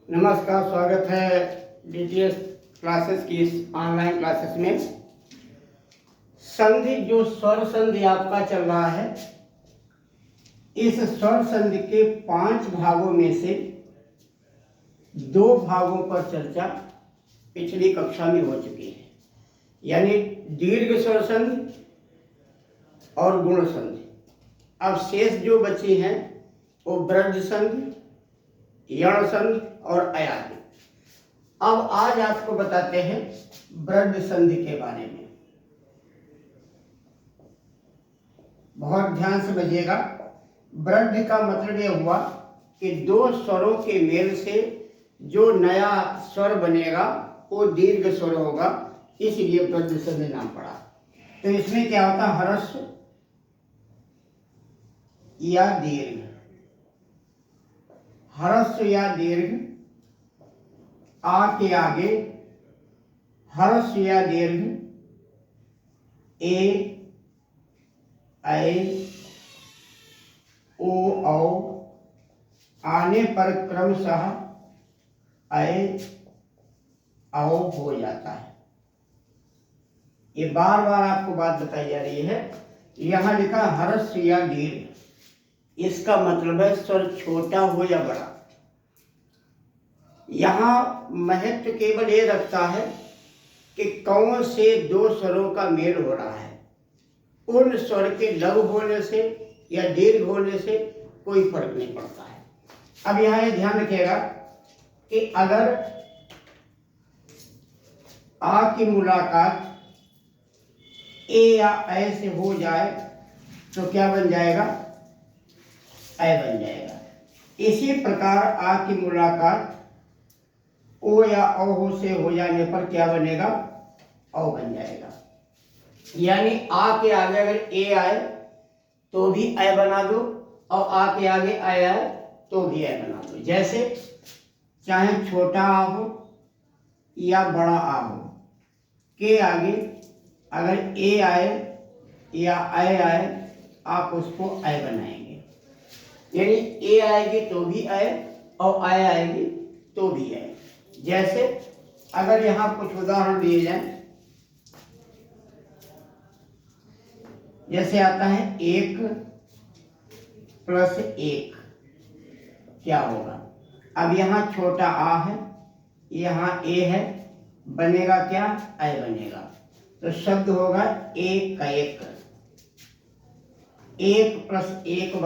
नमस्कार, स्वागत है डीटीएस क्लासेस की इस ऑनलाइन क्लासेस में। संधि जो स्वर संधि आपका चल रहा है, इस स्वर संधि के 5 भागों में से 2 भागों पर चर्चा पिछली कक्षा में हो चुकी है, यानी दीर्घ स्वर संधि और गुण संधि। अब शेष जो बची हैं वो वृद्ध संधि, यण संधि और अयाधि। अब आज आपको बताते हैं वृद्ध संधि के बारे में। बहुत ध्यान से समझिएगा। वृद्ध का मतलब यह हुआ कि 2 स्वरों के मेल से जो नया स्वर बनेगा वो दीर्घ स्वर होगा, इसलिए वृद्ध संधि नाम पड़ा। तो इसमें क्या होता है, ह्रस्व या दीर्घ, ह्रस्व या दीर्घ, आ के आगे ह्रस्व या दीर्घ, ए, ऐ, ओ, औ आने पर क्रमशः ऐ, औ हो जाता है। ये बार बार आपको बात बताई जा रही है। यहां लिखा ह्रस्व या दीर्घ, इसका मतलब है स्वर छोटा हो या बड़ा। यहाँ महत्व केवल ये रखता है कि कौन से 2 स्वरों का मेल हो रहा है। उन स्वर के लघु होने से या दीर्घ होने से कोई फर्क नहीं पड़ता है। अब यहाँ ये ध्यान रखिएगा कि अगर आ की मुलाकात ए या ऐ से हो जाए तो क्या बन जाएगा, ऐ बन जाएगा। इसी प्रकार आ की मुलाकात ओ या औ से हो जाने पर क्या बनेगा, औ बन जाएगा। यानी आ के आगे अगर ए आए तो भी ऐ बना दो, और आ के आगे ऐ आए तो भी ऐ बना दो। जैसे चाहे छोटा आ हो या बड़ा आ हो, के आगे अगर ए आए या ऐ आए आप उसको ऐ बनाएंगे। यानी ए आएगी तो भी ऐ और ऐ आएगी तो भी ऐ। जैसे अगर यहाँ कुछ उदाहरण दिए जाएं, जैसे आता है 1 + 1 क्या होगा। अब यहाँ छोटा आ है, यहाँ ए है, बनेगा क्या, ऐ बनेगा। तो शब्द होगा 1 का 1, 1 + 1 =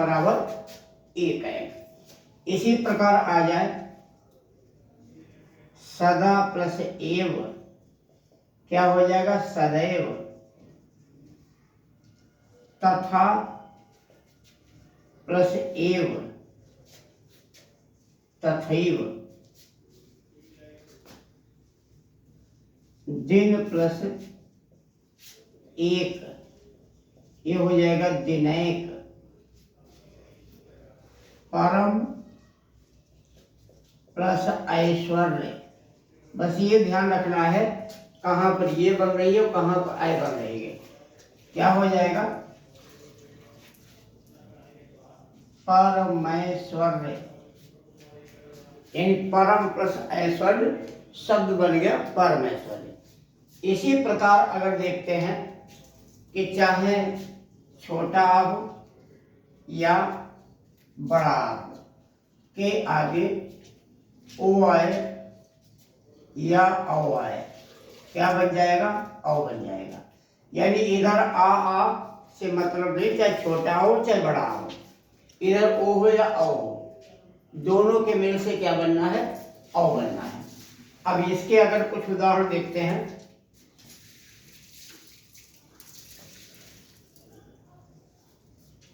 1 है। इसी प्रकार आ जाए सदा + एव, क्या हो जाएगा, सदैव। तथा + एव, तथैव। दिन + 1, ये हो जाएगा दिनैक। परम + ऐश्वर्य। बस ये ध्यान रखना है कहाँ पर ये बन रही है और कहाँ पर ऐ बन रही है। क्या हो जाएगा, परमैश्वर्य। यानी परम + ऐश्वर्य शब्द बन गया परमेश्वर्य। इसी प्रकार अगर देखते हैं कि चाहे छोटा आ हो या बड़ा आ हो, के आगे ओ आए या औ आए, क्या बन जाएगा, औ बन जाएगा। यानी इधर आ से मतलब नहीं, चाहे छोटा हो चाहे बड़ा हो, इधर ओ हो या औ हो, दोनों के मेल से क्या बनना है, औ बनना है। अब इसके अगर कुछ उदाहरण देखते हैं,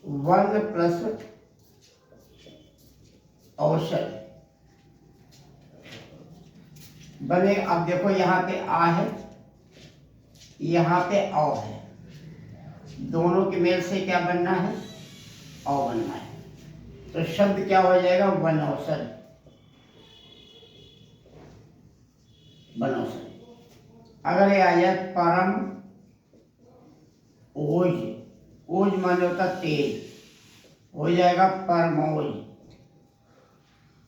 वन + औषध बने। अब देखो यहाँ पे आ है, यहाँ पे औ है, दोनों के मेल से क्या बनना है, औ बनना है। तो शब्द क्या हो जाएगा, वनौषध, वनौषध। अगर ये आ जाए परम ओज, ओज माने होता तेज, हो जाएगा परमोज।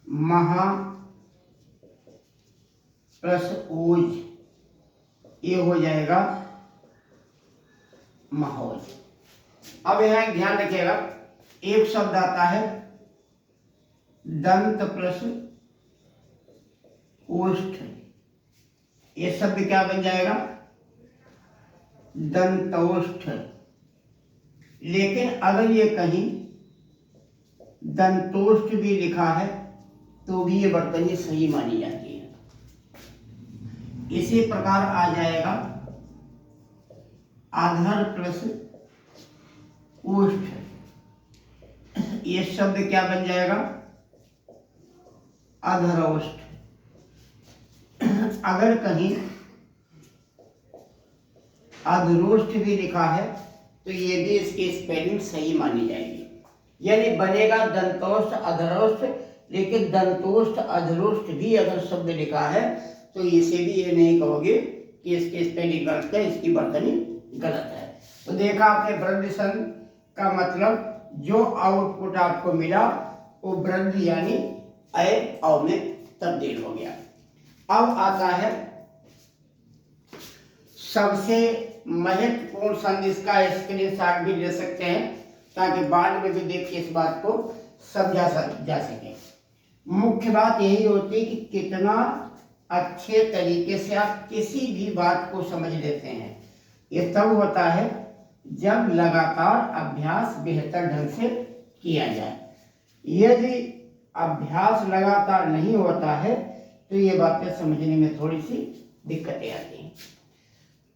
महा प्लस ओज, ये हो जाएगा महोज। अब यहाँ एक ध्यान रखिएगा, एक शब्द आता है दंत प्लस ओष्ठ, ये शब्द क्या बन जाएगा? दंतोष्ठ। लेकिन अगर ये कहीं दंतोष्ठ भी लिखा है तो भी ये वर्तनी सही मानी जाती है। इसी प्रकार आ जाएगा आधर प्लस ओष्ठ, ये शब्द क्या बन जाएगा? अधरोष्ठ। अगर कहीं अधरोष्ठ भी लिखा है तो ये भी इसकी स्पेलिंग सही मानी जाएगी, यानी बनेगा दंतोष्ठ अधरोष्ठ। लेकिन दंतोष्ठ अधरोष्ठ भी अगर शब्द लिखा है तो इसे भी ये नहीं कहोगे कि इसकी स्पेलिंग गलत है, इसकी वर्तनी गलत है। तो देखा आपने वृद्धि का मतलब जो आउटपुट आपको मिला वो वृद्धि यानी अय अव में तब्दील हो गया। अब आता है सबसे महत्वपूर्ण संधि, इसका स्क्रीनशॉट भी ले सकते हैं ताकि बाद में भी देख के इस बात को समझा जा सके। मुख्य बात यही होती है कि कितना अच्छे तरीके से आप किसी भी बात को समझ लेते हैं। ये तब होता है जब लगातार अभ्यास बेहतर ढंग से किया जाए। यदि अभ्यास लगातार नहीं होता है तो ये बातें समझने में थोड़ी सी दिक्कतें आती हैं।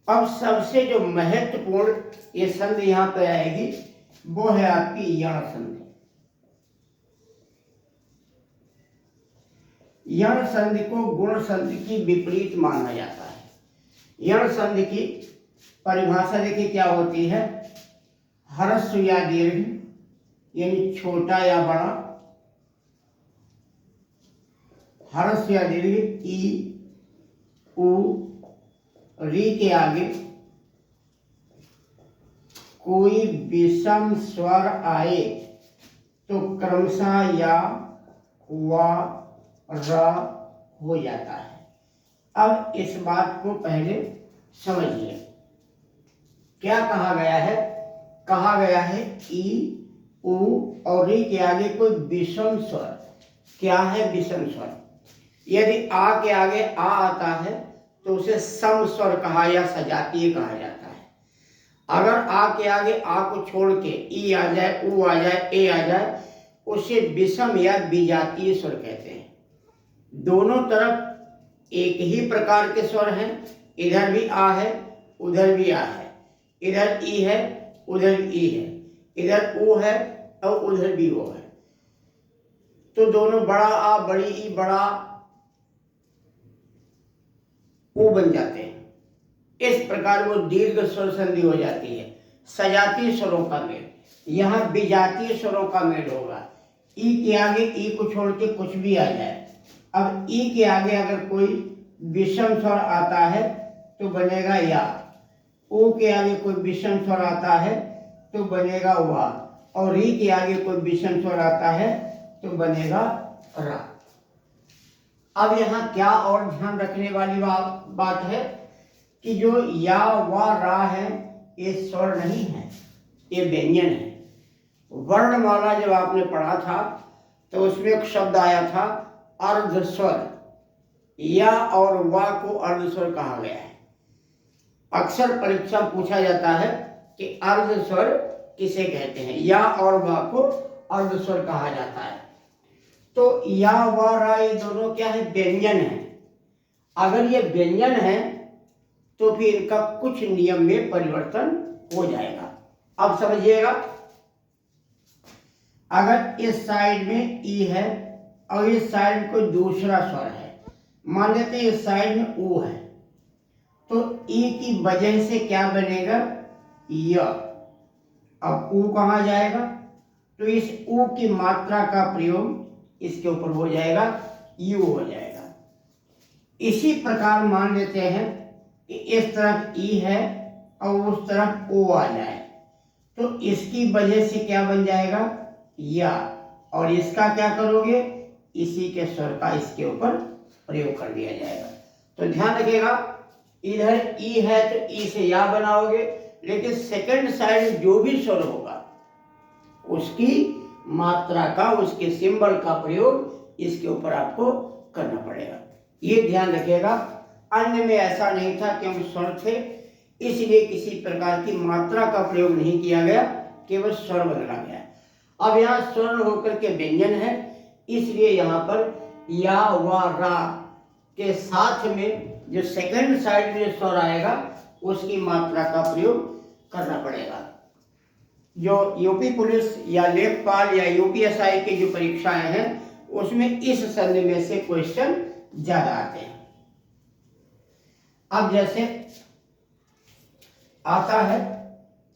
अब सबसे जो महत्वपूर्ण ये संधि यहाँ पे आएगी वो है आपकी यण संधि। यण संधि को गुण संधि की विपरीत माना जाता है। यण संधि की परिभाषा देखिए क्या होती है? ह्रस्व या दीर्घ यानी छोटा या बड़ा, ह्रस्व या दीर्घ, ई उ री के आगे कोई विषम स्वर आए तो क्रमशः या वा र हो जाता है। अब इस बात को पहले समझिए, क्या कहा गया है? कहा गया है ई उ और री के आगे कोई विषम स्वर। क्या है विषम स्वर? यदि आ के आगे आ आता है तो उसे सम स्वर कहा या सजातीय कहा जाता है। अगर आ के आगे आ को छोड़ के ई आ जाए, उ आ जाए, ए आ जाए, उसे विषम या विजातीय स्वर कहते हैं। दोनों तरफ एक ही प्रकार के स्वर हैं, इधर भी आ है उधर भी आ है, इधर ई है उधर ई है, इधर उ है और उधर भी ओ है। तो दोनों बड़ा आ बड़ी ई बड़ा ओ बन जाते हैं। इस प्रकार वो दीर्घ स्वर संधि हो जाती है। सजातीय स्वरों का मेल, यहाँ विजातीय स्वरों का मेल होगा। ई के आगे ई को छोड़ के कुछ भी आ जाए। अब ई के आगे अगर कोई विषम स्वर आता है तो बनेगा या, ओ के आगे कोई विषम स्वर आता है तो बनेगा वा, और री के आगे कोई विषम स्वर आता है तो बनेगा रा। अब यहाँ क्या और ध्यान रखने वाली बात है कि जो या वा रा है ये स्वर नहीं है, ये व्यंजन है। वर्णमाला जब आपने पढ़ा था तो उसमें एक शब्द आया था अर्ध स्वर। या और वा को अर्ध स्वर कहा गया है। अक्सर परीक्षा पूछा जाता है कि अर्ध स्वर किसे कहते हैं? या और वा को अर्ध स्वर कहा जाता है। तो या वा रा ये दोनों क्या है? व्यंजन है। अगर ये व्यंजन है तो फिर इनका कुछ नियम में परिवर्तन हो जाएगा। अब समझिएगा, अगर इस साइड में ई है और इस साइड में कोई दूसरा स्वर है, मान लेते हैं इस साइड में ऊ है, तो ई की वजह से क्या बनेगा? य। अब ऊ कहाँ जाएगा? तो इस ऊ की मात्रा का प्रयोग इसके ऊपर हो जाएगा, यू हो जाएगा। इसी प्रकार मान लेते हैं कि इस तरफ ई है और उस तरफ ओ आ जाए, तो इसकी वजह से क्या बन जाएगा? या। और इसका क्या करोगे? इसी के स्वर का इसके ऊपर प्रयोग कर दिया जाएगा। तो ध्यान रखिएगा, इधर ई है तो ई से या बनाओगे, लेकिन सेकंड साइड जो भी स्वर होगा उसकी मात्रा का, उसके सिंबल का प्रयोग इसके ऊपर आपको करना पड़ेगा, ये ध्यान रखिएगा। अन्य में ऐसा नहीं था, क्योंकि स्वर थे इसलिए किसी प्रकार की मात्रा का प्रयोग नहीं किया गया, केवल स्वर बदला गया। अब यहाँ स्वर होकर के व्यंजन है, इसलिए यहाँ पर या व रा के साथ में जो सेकंड साइड में स्वर आएगा उसकी मात्रा का प्रयोग करना पड़ेगा। जो यूपी पुलिस या लेखपाल या यूपीएसआई की जो परीक्षाएं हैं उसमें इस संधि में से क्वेश्चन ज्यादा आते हैं। अब जैसे आता है,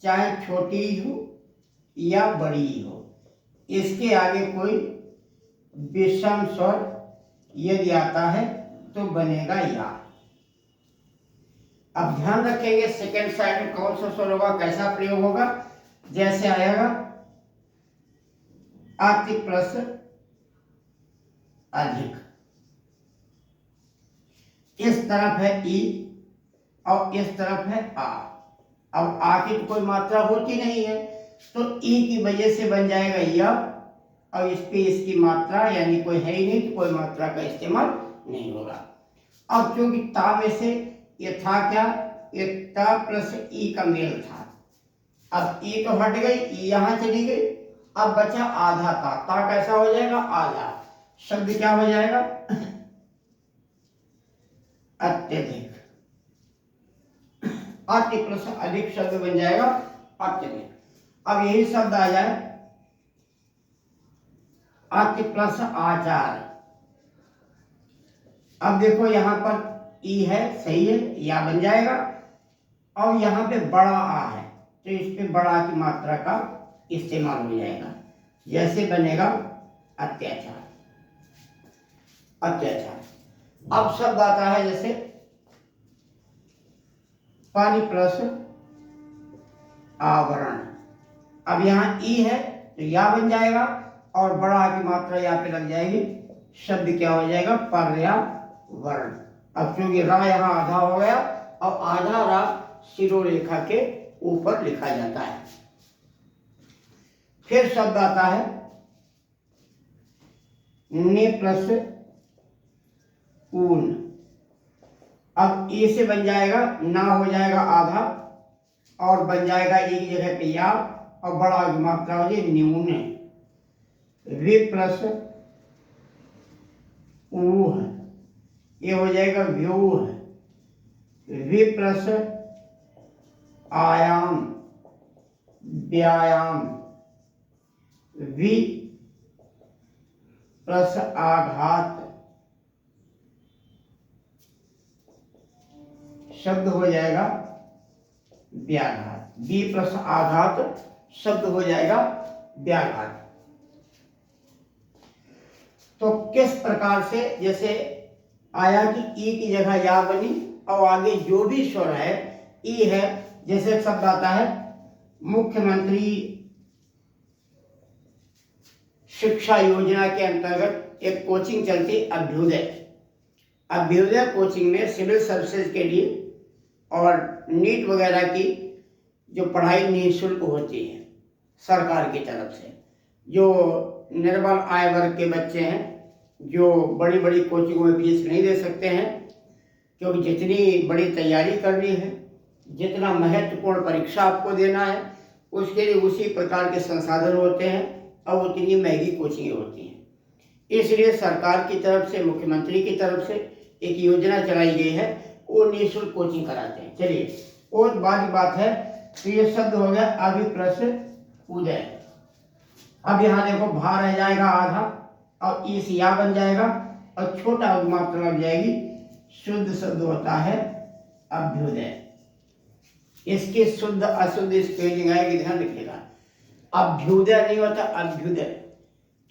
चाहे छोटी ही हो या बड़ी ही हो, इसके आगे कोई विषम स्वर यदि आता है तो बनेगा या। अब ध्यान रखेंगे सेकेंड साइड में कौन सा स्वर होगा, कैसा प्रयोग होगा। जैसे आएगा अति प्लस अधिक, इस तरफ है ई और इस तरफ है आ। अब आ की तो कोई मात्रा होती नहीं है, तो ई की वजह से बन जाएगा यह, और इस पे इसकी मात्रा यानी कोई है ही नहीं, तो कोई मात्रा का इस्तेमाल नहीं होगा। अब क्योंकि ता में से ये था क्या, ये ता प्लस ई का मेल था, अब ई तो हट गई, ई यहां चली गई, अब बचा आधा ता कैसा हो जाएगा, आधा। शब्द क्या हो जाएगा, अत्यधिक। अति प्लस अधिक शब्द बन जाएगा अत्यधिक। अब यही शब्द आ जाए अति प्लस आचार। अब देखो यहां पर ई है, सही है, या बन जाएगा, और यहां पे बड़ा आ है तो इस पे बड़ा की मात्रा का इस्तेमाल हो जाएगा, जैसे बनेगा अत्याचार। अत्याचार। अब शब्द आता है जैसे पानी प्लस आवरण। अब यहाँ ई है तो या बन जाएगा, और बड़ा की मात्रा यहाँ पे लग जाएगी, शब्द क्या हो जाएगा, पर्यावरण। अब क्योंकि रा यहाँ आधा हो गया, और आधा रा शिरोरेखा के ऊपर लिखा जाता है। फिर शब्द आता है ने प्लस ऊन। अब ए से बन जाएगा, ना हो जाएगा आधा, और बन जाएगा एक जगह पे या, और बड़ा की मात्रा हो जाएगी न्यून। वे प्लस ऊह, ये हो जाएगा व्यूह। वे प्लस आयाम, व्यायाम। वि प्लस आघात, शब्द हो जाएगा व्याघात। बी प्लस आघात शब्द हो जाएगा व्याघात। तो किस प्रकार से, जैसे आया कि ई की जगह या बनी, और आगे जो भी स्वर है ई है। जैसे शब्द आता है मुख्यमंत्री शिक्षा योजना के अंतर्गत एक कोचिंग चलती अभ्युदय। अभ्युदय कोचिंग में सिविल सर्विसेज के लिए और नीट वगैरह की जो पढ़ाई निःशुल्क होती है सरकार की तरफ से। जो निर्बल आय वर्ग के बच्चे हैं, जो बड़ी बड़ी कोचिंगों में फीस नहीं दे सकते हैं, क्योंकि जितनी बड़ी तैयारी करनी है, जितना महत्वपूर्ण परीक्षा आपको देना है, उसके लिए उसी प्रकार के संसाधन होते हैं और उतनी महंगी कोचिंगें होती हैं। इसलिए सरकार की तरफ से, मुख्यमंत्री की तरफ से एक योजना चलाई गई है, वो निःशुल्क कोचिंग कराते हैं। चलिए, और बात है, तो ये शब्द हो गया अभिप्रस उदय। अब यहाँ देखो भा रह जाएगा आधा, और इस या बन जाएगा, और छोटा मात्रा लग जाएगी, शुद्ध शब्द होता है अभ्युदय। इसकी शुद्ध अशुद्ध स्पेलिंग आएगी, ध्यान रखिएगा। अभ्युदय नहीं होता, अभ्युदय,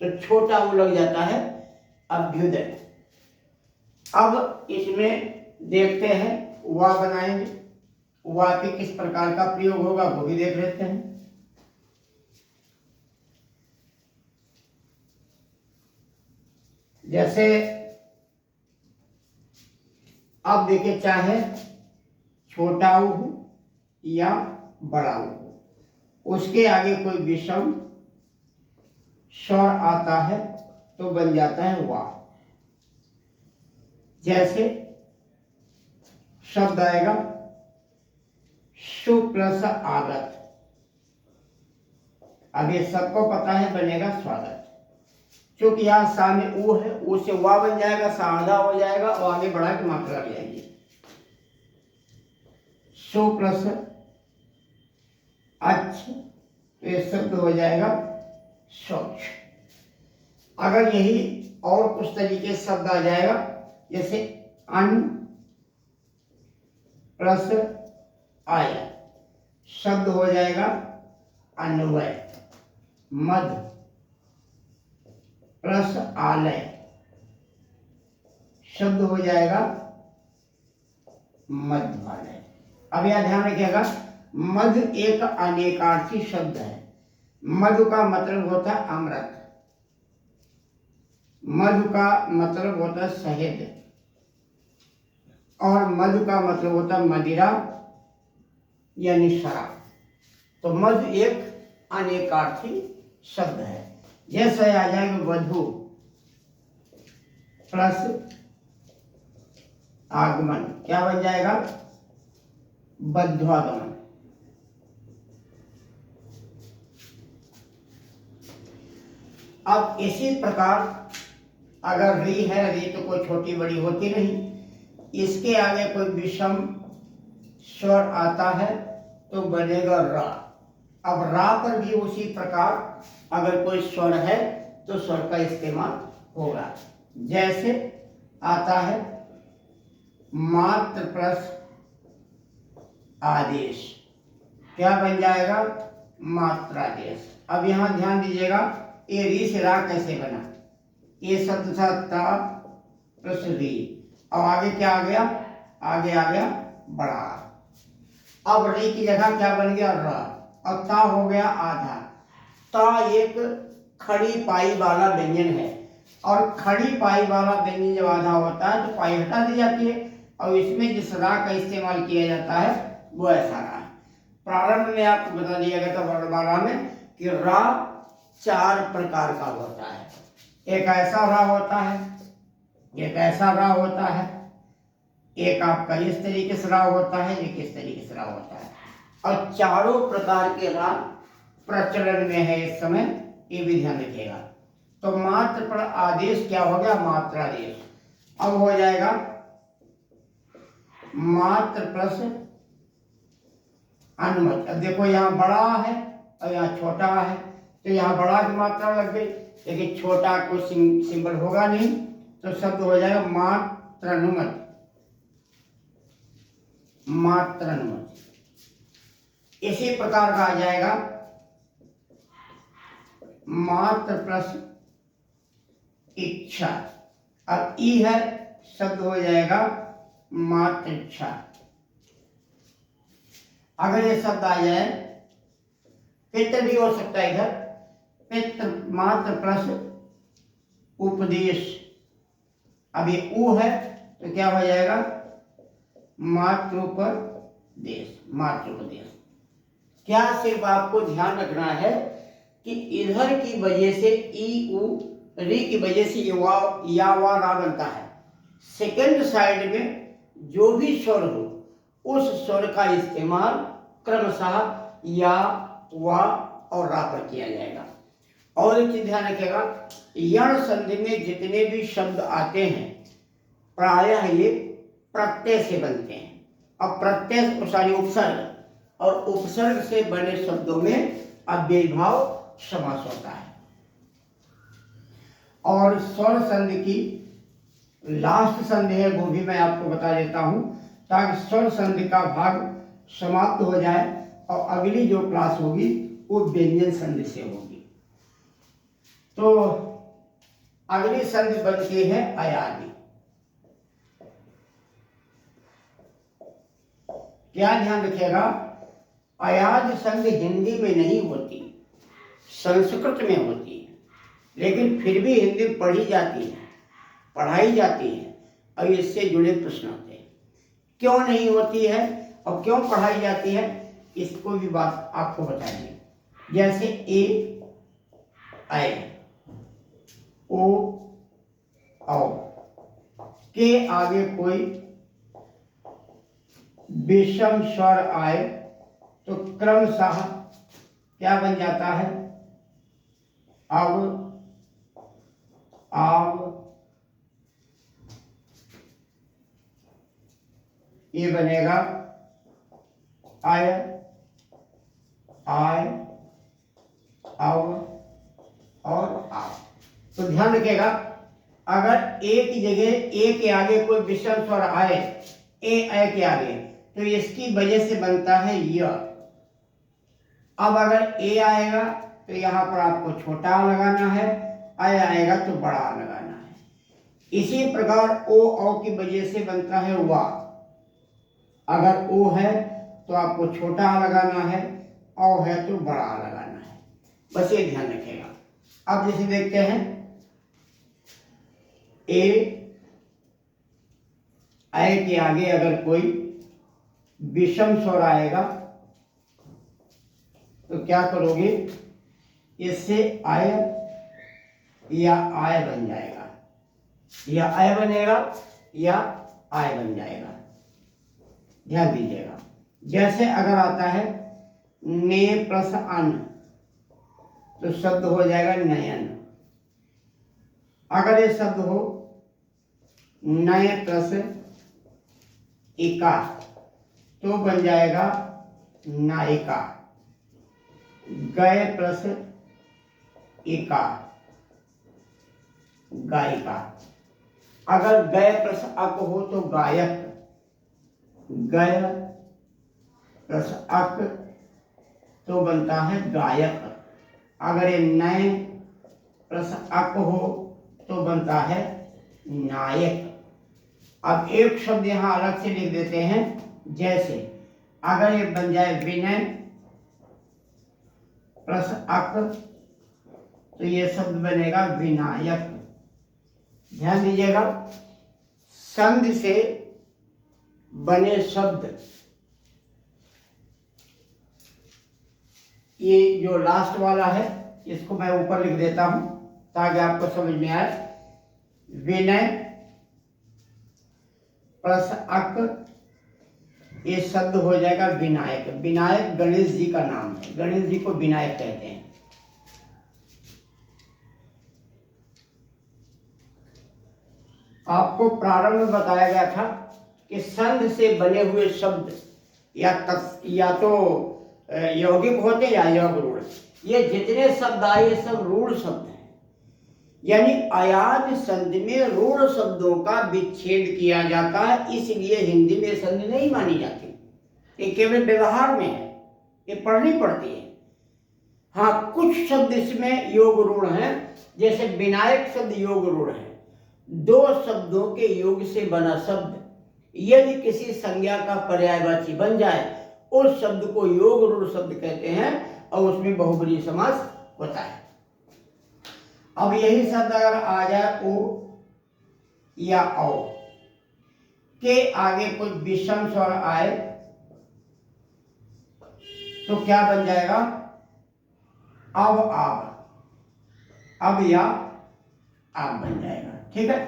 तो छोटा वो लग जाता है अभ्युदय। अब इसमें देखते हैं वा बनाएंगे, वा पे किस प्रकार का प्रयोग होगा वो भी देख लेते हैं। जैसे अब देखिए, चाहे छोटा ऊ हो या बड़ा ऊ हो, उसके आगे कोई विषम स्वर आता है तो बन जाता है वा। जैसे शब्द आएगा सु प्लस आगत। अब ये सबको पता है बनेगा स्वागत। क्योंकि यहाँ सामने ऊ है, ऊ से वा बन जाएगा, सा आधा हो जाएगा और आगे बढ़ा के मात्रा ले आएगी। सु प्लस अच्छ, तो ये शब्द हो जाएगा स्वच्छ। अगर यही और कुछ तरीके से शब्द आ जाएगा, जैसे अन प्लस आय, शब्द हो जाएगा अन्वय। मध प्लस आलय, शब्द हो जाएगा मध्यालय। अब यह ध्यान रखिएगा, मध एक अनेकार्थी शब्द है। मधु का मतलब होता है अमृत, मधु का मतलब होता है शहद, और मधु का मतलब होता है मदिरा यानी शराब। तो मधु एक अनेकार्थी शब्द है। जैसे आ जाएगा वधु प्लस आगमन, क्या बन जाएगा? बद्धागमन। अब इसी प्रकार अगर री है, री तो कोई छोटी बड़ी होती नहीं, इसके आगे कोई विषम स्वर आता है तो बनेगा रा। अब रा पर भी उसी प्रकार अगर कोई स्वर है तो स्वर का इस्तेमाल होगा। जैसे आता है मात्र प्लस आदेश, क्या बन जाएगा? मात्रादेश। अब यहां ध्यान दीजिएगा, ये री से रा कैसे बना? ये शब्द था ता प्लस री, अब आगे क्या आ गया? आगे आ गया बड़ा। अब री की जगह क्या बन गया? रा। अब ता हो गया आधा। ता एक खड़ी पाई वाला व्यंजन है, और खड़ी पाई वाला व्यंजन जब आधा होता है तो पाई हटा दी जाती है, और इसमें जिस रा का इस्तेमाल किया जाता है वो ऐसा रा है। प्रारंभ में आपको बता दिया गया था वर्णमाला में कि रा 4 प्रकार का होता है। एक ऐसा रा होता है, एक ऐसा रा होता है, एक आपका इस तरीके से रा होता है, एक इस तरीके से रा होता है, और चारों प्रकार के रा प्रचलन में है इस समय, ये भी ध्यान रखिएगा। तो मात्र पर आदेश क्या हो गया? मात्रादेश। अब हो जाएगा मात्र प्लस अनुमति। अब देखो यहाँ बड़ा है और यहाँ छोटा है, तो यहाँ बड़ा की मात्रा लग गई, लेकिन छोटा को सिंबल होगा नहीं, तो शब्द हो जाएगा मात्रानुमति। मात्रानुमति। इसी प्रकार का आ जाएगा मात्र प्लस इच्छा। अब ई है, शब्द हो जाएगा मात्र इच्छा। अगर ये शब्द आ जाए, पित्र भी हो सकता है इधर, पित्र मात्र प्लस उपदेश। अब ये ऊ है तो क्या हो जाएगा? मात्रोपदेश। मात्रोपदेश। क्या सिर्फ आपको ध्यान रखना है कि इधर की वजह से ई उ री की वजह से या वा रा बनता है। सेकंड साइड में जो भी स्वर हो उस स्वर का इस्तेमाल क्रमशः या वा और रा पर किया जाएगा। और एक चीज ध्यान रखिएगा, यण संधि में जितने भी शब्द आते हैं प्रायः ये प्रत्यय से बनते हैं, और प्रत्यय सॉरी उपसर्ग, और उपसर्ग से बने शब्दों में अव्ययीभाव समास होता है। और स्वर संधि की लास्ट संधि है, वो भी मैं आपको बता देता हूं, ताकि स्वर संधि का भाग समाप्त हो जाए और अगली जो क्लास होगी वो व्यंजन संधि से होगी। तो अगली संधि बनती है अयादि। क्या ध्यान रखिएगा, अयाद संधि हिंदी में नहीं होती, संस्कृत में होती है, लेकिन फिर भी हिंदी पढ़ी जाती है, पढ़ाई जाती है, और इससे जुड़े प्रश्न आते हैं। क्यों नहीं होती है और क्यों पढ़ाई जाती है, इसको भी बात आपको बताइए। जैसे ए ऐ, ओ औ के आगे कोई विषम स्वर आए तो क्रमशः क्या बन जाता है, अब, आव, ये बनेगा आय, आय, आव और आव। तो ध्यान रखिएगा, अगर ए की जगह ए के आगे कोई विषम स्वर आए, ए ऐ के आगे, तो इसकी वजह से बनता है य। अब अगर ए आएगा तो यहाँ पर आपको छोटा लगाना है, ऐ आएगा तो बड़ा लगाना है। इसी प्रकार ओ औ की वजह से बनता है वा। अगर ओ है तो आपको छोटा लगाना है, औ है तो बड़ा लगाना है। बस ये ध्यान रखिएगा। अब जैसे देखते हैं, ए ऐ के आगे अगर कोई विषम स्वर आएगा तो क्या करोगे, इससे आय या आय बन जाएगा, या आय बनेगा या आय बन जाएगा। ध्यान दीजिएगा। जैसे अगर आता है ने प्लस अन तो शब्द हो जाएगा नयन। अगर ये शब्द हो नय प्लस इका तो बन जाएगा नायिका। गय प्लस इका गायिका। अगर गय प्लस अक हो तो गायक। गय प्लस अक तो बनता है गायक। अगर ये नय प्लस अक हो तो बनता है नायक। अब एक शब्द यहां अलग से लिख देते हैं। जैसे अगर ये बन जाए विनय प्लस अक तो ये शब्द बनेगा विनायक। ध्यान दीजिएगा, संधि से बने शब्द, ये जो लास्ट वाला है इसको मैं ऊपर लिख देता हूं ताकि आपको समझ में आए। विनय प्लस अक ये शब्द हो जाएगा विनायक। विनायक गणेश जी का नाम है, गणेश जी को विनायक कहते हैं। आपको प्रारंभ में बताया गया था कि संध से बने हुए शब्द या तो यौगिक होते या योग रूढ़। ये जितने शब्द आए ये सब रूढ़ शब्द हैं, यानी अयाज संधि में रूढ़ शब्दों का विच्छेद किया जाता है। इसलिए हिंदी में संधि नहीं मानी जाती, ये केवल व्यवहार में है, ये पढ़नी पड़ती है। हाँ, कुछ शब्द इसमें योग रूढ़ हैं, जैसे विनायक शब्द योग रूढ़ है। दो शब्दों के योग से बना शब्द यदि किसी संज्ञा का पर्यायवाची बन जाए उस शब्द को योग रूढ़ शब्द कहते हैं और उसमें बहुब्रीहि समास होता है। अब यही शब्द अगर आ जाए ओ या औ के आगे कोई विषम स्वर आए तो क्या बन जाएगा, अब आप, अब या आप बन जाएगा। ठीक है।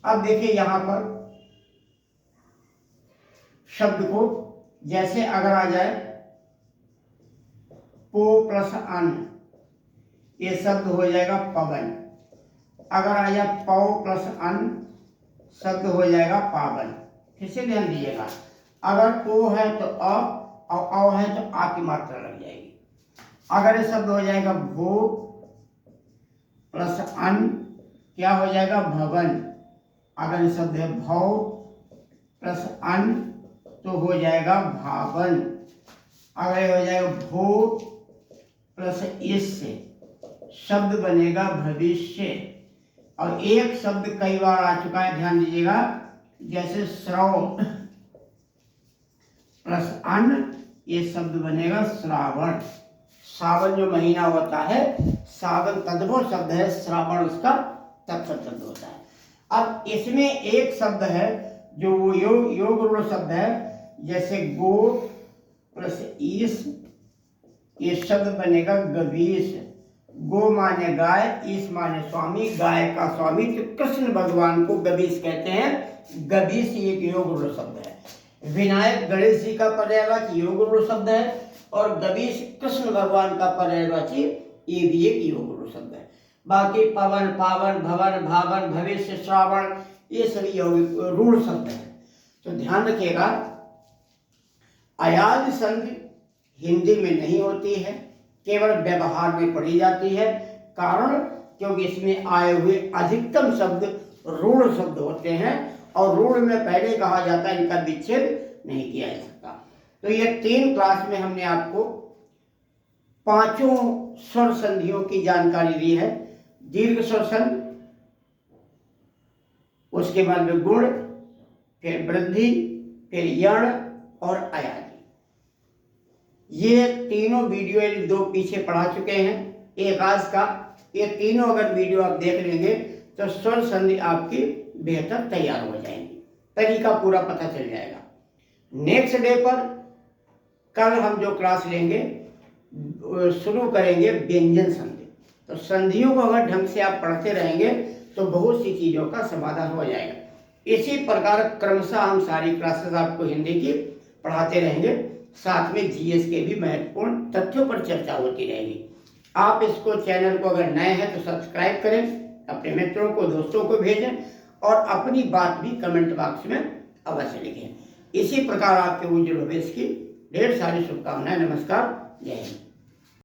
अब देखिए यहां पर शब्द को, जैसे अगर आ जाए पो प्लस अन ये शब्द हो जाएगा पवन। अगर आ जाए पौ प्लस अन शब्द हो जाएगा पावन। फिर से ध्यान दीजिएगा, अगर ओ है तो अ और औ है तो आ की मात्रा लग जाएगी। अगर ये शब्द हो जाएगा भो प्लस अन क्या हो जाएगा भवन। अगर ये शब्द है भौ प्लस अन तो हो जाएगा भावन। अगर ये हो जाएगा भो प्लस इस शब्द बनेगा भविष्य। और एक शब्द कई बार आ चुका है, ध्यान दीजिएगा, जैसे श्रव प्लस अन ये शब्द बनेगा श्रावण। सावन जो महीना होता है, सावन तद्भव शब्द है, श्रावण उसका तत्सम शब्द होता है। अब इसमें एक शब्द है जो वो योग रूढ़ शब्द है, जैसे गो प्लस ईस, ये शब्द बनेगा गवीश। गो माने गाय, ईस माने स्वामी, गाय का स्वामी, तो कृष्ण भगवान को गवीश कहते हैं। गवीश एक योग रूढ़ शब्द है। विनायक गणेश जी का पर्यायवाची योग रूढ़ शब्द है, और गवीश कृष्ण भगवान का पर्यायवाची ये भी एक योग रूढ़ शब्द है। बाकी पवन, पावन, भवन, भावन, भविष्य, श्रावण, ये सभी योग रूढ़ शब्द है। तो ध्यान रखिएगा, अयाज संधि हिंदी में नहीं होती है, केवल व्यवहार में पढ़ी जाती है। कारण क्योंकि इसमें आए हुए अधिकतम शब्द रूढ़ शब्द होते हैं, और रूढ़ में पहले कहा जाता है, इनका विच्छेद नहीं किया जा सकता। तो ये 3 क्लास में हमने आपको 5 स्वर संधियों की जानकारी दी है। दीर्घ स्वर संधि, उसके बाद में गुण, फिर वृद्धि, फिर यण और अयाजी। ये तीनों वीडियो 2 पीछे पढ़ा चुके हैं, एक आज का। ये तीनों अगर वीडियो आप देख लेंगे तो स्वर संधि आपकी बेहतर तैयार हो जाएंगी, तरीका पूरा पता चल जाएगा। नेक्स्ट डे पर कल हम जो क्लास लेंगे, शुरू करेंगे व्यंजन संधि। तो संधियों को अगर ढंग से आप पढ़ते रहेंगे तो बहुत सी चीज़ों का समाधान हो जाएगा। इसी प्रकार क्रमशः हम सारी क्लासेस आपको हिंदी की पढ़ाते रहेंगे, साथ में जीएस के भी महत्वपूर्ण तथ्यों पर चर्चा होती रहेगी। आप इसको चैनल को अगर नए हैं तो सब्सक्राइब करें, अपने मित्रों को, दोस्तों को भेजें, और अपनी बात भी कमेंट बॉक्स में अवश्य लिखें। इसी प्रकार आपके उज्जवल भविष्य की ढेर सारी शुभकामनाएं। नमस्कार, जय हिंद।